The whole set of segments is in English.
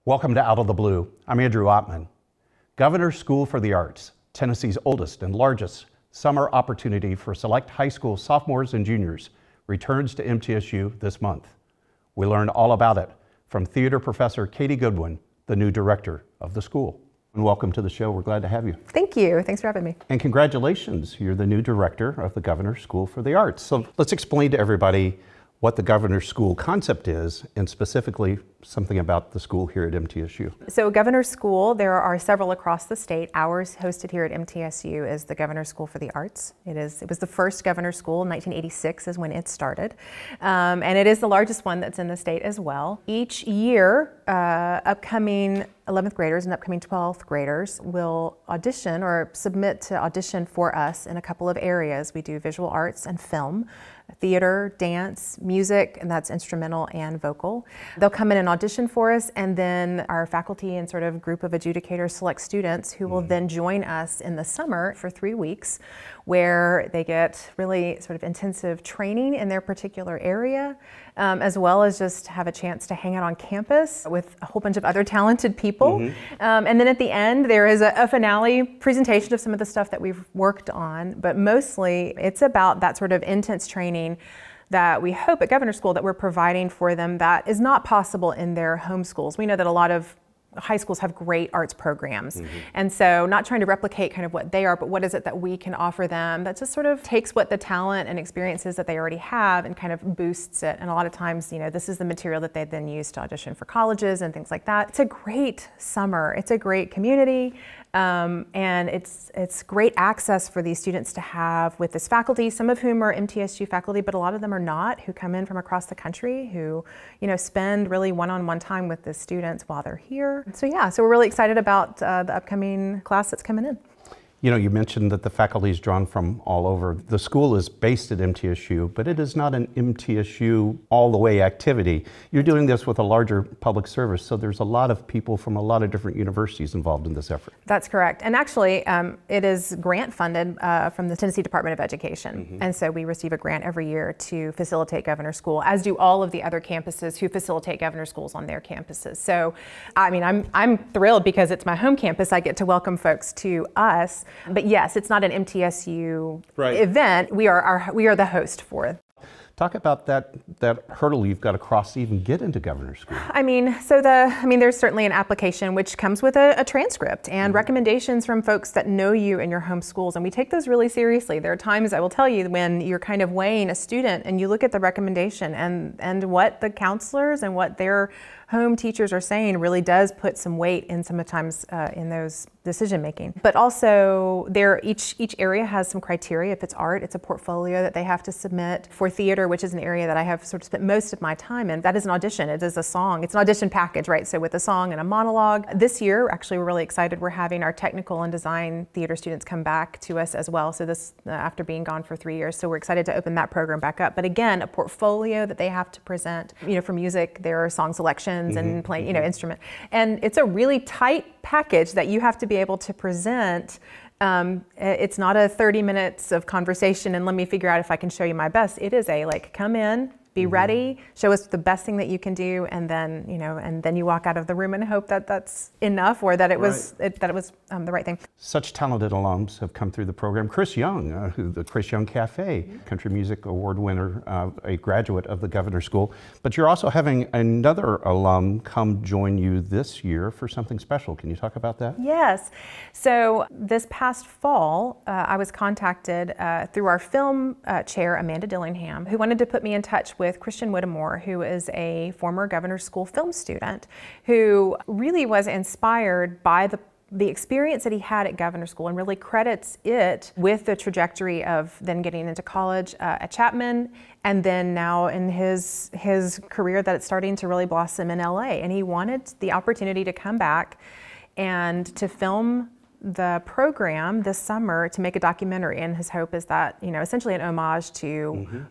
Welcome to Out of the Blue. I'm Andrew Ottman. Governor's School for the Arts, Tennessee's oldest and largest summer opportunity for select high school sophomores and juniors, returns to MTSU this month. We learned all about it from theater professor Katie Goodwin, the new director of the school. And welcome to the show. We're glad to have you. Thank you. Thanks for having me. And congratulations. You're the new director of the Governor's School for the Arts. So let's explain to everybody what the Governor's School concept is, and specifically something about the school here at MTSU. So Governor's School, there are several across the state. Ours, hosted here at MTSU, is the Governor's School for the Arts. It was the first Governor's School. 1986 is when it started. And it is the largest one that's in the state as well. Each year, upcoming 11th graders and upcoming 12th graders will audition or submit to audition for us in a couple of areas. We do visual arts and film, theater, dance, music, and that's instrumental and vocal. They'll come in and audition for us, and then our faculty and sort of group of adjudicators select students who will then join us in the summer for 3 weeks, where they get really sort of intensive training in their particular area, as well as just have a chance to hang out on campus with a whole bunch of other talented people. And then at the end, there is a finale presentation of some of the stuff that we've worked on, but mostly it's about that sort of intense training that we hope at Governor's School that we're providing for them that is not possible in their home schools. We know that a lot of high schools have great arts programs. And so not trying to replicate kind of what they are, but what is it that we can offer them that just sort of takes what the talent and experiences that they already have and kind of boosts it. And a lot of times, you know, this is the material that they then use to audition for colleges and things like that. It's a great summer. It's a great community. And it's great access for these students to have with this faculty, some of whom are MTSU faculty, but a lot of them are not, who come in from across the country, who, you know, spend really one-on-one time with the students while they're here. So yeah, so we're really excited about the upcoming class that's coming in. You know, you mentioned that the faculty is drawn from all over. The school is based at MTSU, but it is not an MTSU all the way activity. You're doing this with a larger public service, so there's a lot of people from a lot of different universities involved in this effort. That's correct. And actually, it is grant funded from the Tennessee Department of Education. And so we receive a grant every year to facilitate Governor's School, as do all of the other campuses who facilitate Governor's Schools on their campuses. So, I mean, I'm thrilled because it's my home campus. I get to welcome folks to us. But yes, it's not an MTSU event. We are the host for it. Talk about that hurdle you've got to cross to even get into Governor's School. I mean, there's certainly an application which comes with a transcript and recommendations from folks that know you in your home schools, and we take those really seriously. There are times, I will tell you, when you're kind of weighing a student and you look at the recommendation and what the counselors and what their home teachers are saying really does put some weight in sometimes in those decision making. But also each area has some criteria. If it's art, it's a portfolio that they have to submit. For theater, which is an area that I have sort of spent most of my time in, that is an audition. It is a song. It's an audition package, right? So with a song and a monologue. This year, actually, we're really excited. We're having our technical and design theater students come back to us as well. So this, after being gone for 3 years. So we're excited to open that program back up. But again, a portfolio that they have to present. You know, for music, there are song selections and playing, you know, instrument. And it's a really tight package that you have to be able to present. It's not a 30 minutes of conversation and let me figure out if I can show you my best. It is a like, come in, be ready, show us the best thing that you can do, and then, you know, and then you walk out of the room and hope that that's enough, or that it was the right thing. Such talented alums have come through the program. Chris Young, the Chris Young Cafe, Country Music Award winner, a graduate of the Governor's School. But you're also having another alum come join you this year for something special. Can you talk about that? Yes. So this past fall, I was contacted through our film chair, Amanda Dillingham, who wanted to put me in touch with Christian Whittemore, who is a former Governor's School film student, who really was inspired by the experience that he had at Governor's School and really credits it with the trajectory of then getting into college at Chapman, and then now in his career that it's starting to really blossom in LA. And he wanted the opportunity to come back and to film the program this summer, to make a documentary. And his hope is that, you know, essentially an homage to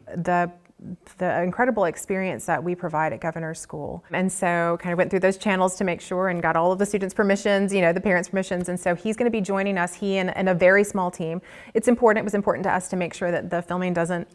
the incredible experience that we provide at Governor's School. And so kind of went through those channels to make sure and got all of the students' permissions, you know, the parents' permissions. And so he's going to be joining us, he and a very small team. It was important to us to make sure that the filming doesn't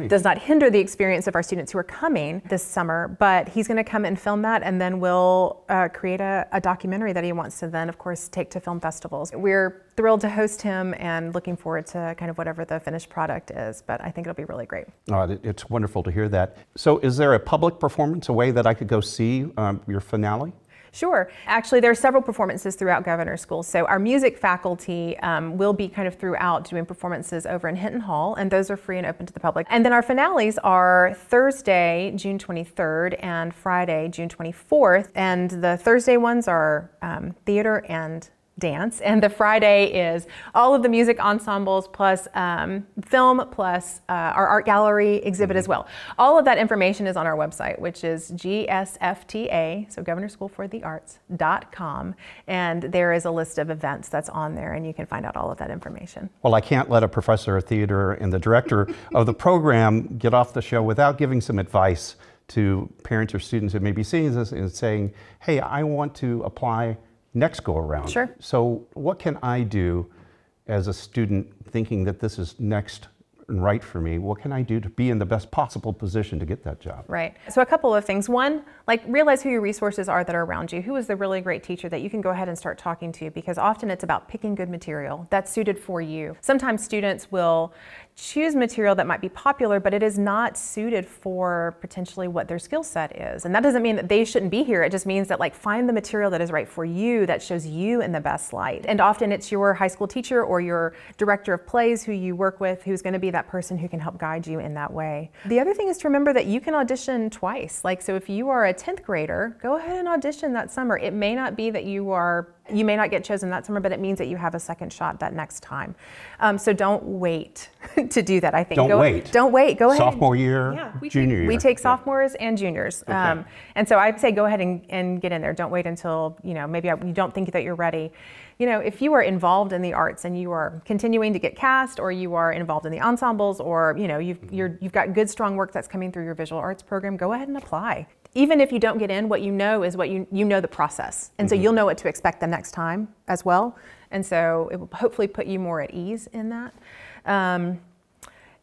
does not hinder the experience of our students who are coming this summer, but he's going to come and film that, and then we'll create a documentary that he wants to then, of course, take to film festivals. We're thrilled to host him and looking forward to kind of whatever the finished product is, but I think it'll be really great. It's wonderful to hear that. So is there a public performance, a way that I could go see your finale? Sure. Actually, there are several performances throughout Governor School. So our music faculty will be kind of throughout doing performances over in Hinton Hall, and those are free and open to the public. And then our finales are Thursday, June 23rd, and Friday, June 24th. And the Thursday ones are theater and dance, and the Friday is all of the music ensembles plus film plus our art gallery exhibit as well. All of that information is on our website, which is GSFTA, so GovernorSchoolForTheArts.com, and there is a list of events that's on there, and you can find out all of that information. Well, I can't let a professor of theater and the director of the program get off the show without giving some advice to parents or students who may be seeing this and saying, hey, I want to apply next go around. Sure. So what can I do as a student thinking that this is next and right for me? What can I do to be in the best possible position to get that job? Right. So a couple of things. One, like realize who your resources are that are around you. Who is the really great teacher that you can go ahead and start talking to, because often it's about picking good material that's suited for you. Sometimes students will choose material that might be popular, but it is not suited for potentially what their skill set is. And that doesn't mean that they shouldn't be here. It just means that, like, find the material that is right for you, that shows you in the best light. And often it's your high school teacher or your director of plays who you work with who's going to be that person who can help guide you in that way. The other thing is to remember that you can audition twice. Like, so if you are a 10th grader, go ahead and audition that summer. It may not be that you may not get chosen that summer, but it means that you have a second shot that next time. So don't wait to do that, I think. Don't wait. Don't wait. Go ahead. Sophomore year, junior year. We take sophomores and juniors. Okay. And so I'd say go ahead and get in there. Don't wait until, maybe you don't think that you're ready. If you are involved in the arts and you are continuing to get cast, or you are involved in the ensembles, or you've got good, strong work that's coming through your visual arts program, go ahead and apply. Even if you don't get in, what you know is what you know the process. And so you'll know what to expect the next time as well. And so it will hopefully put you more at ease in that.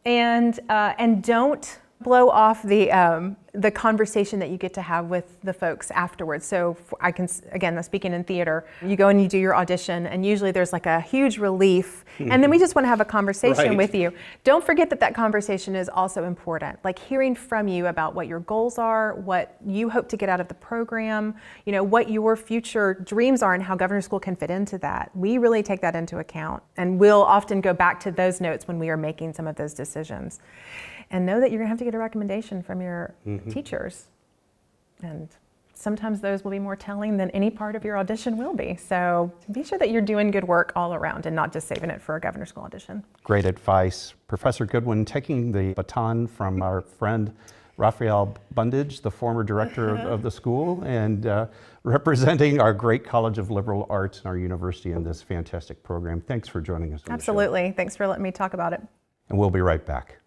And don't blow off the conversation that you get to have with the folks afterwards. So again, speaking in theater, you go and you do your audition, and usually there's like a huge relief, and then we just want to have a conversation with you. Don't forget that conversation is also important, like hearing from you about what your goals are, what you hope to get out of the program, what your future dreams are and how Governor School can fit into that. We really take that into account, and we'll often go back to those notes when we are making some of those decisions. And know that you're going to have to get a recommendation from your teachers. And sometimes those will be more telling than any part of your audition will be. So be sure that you're doing good work all around and not just saving it for a Governor School audition. Great advice. Professor Goodwin, taking the baton from our friend Raphael Bundage, the former director of the school, and representing our great College of Liberal Arts and our university in this fantastic program. Thanks for joining us on the show. Absolutely. Thanks for letting me talk about it. And we'll be right back.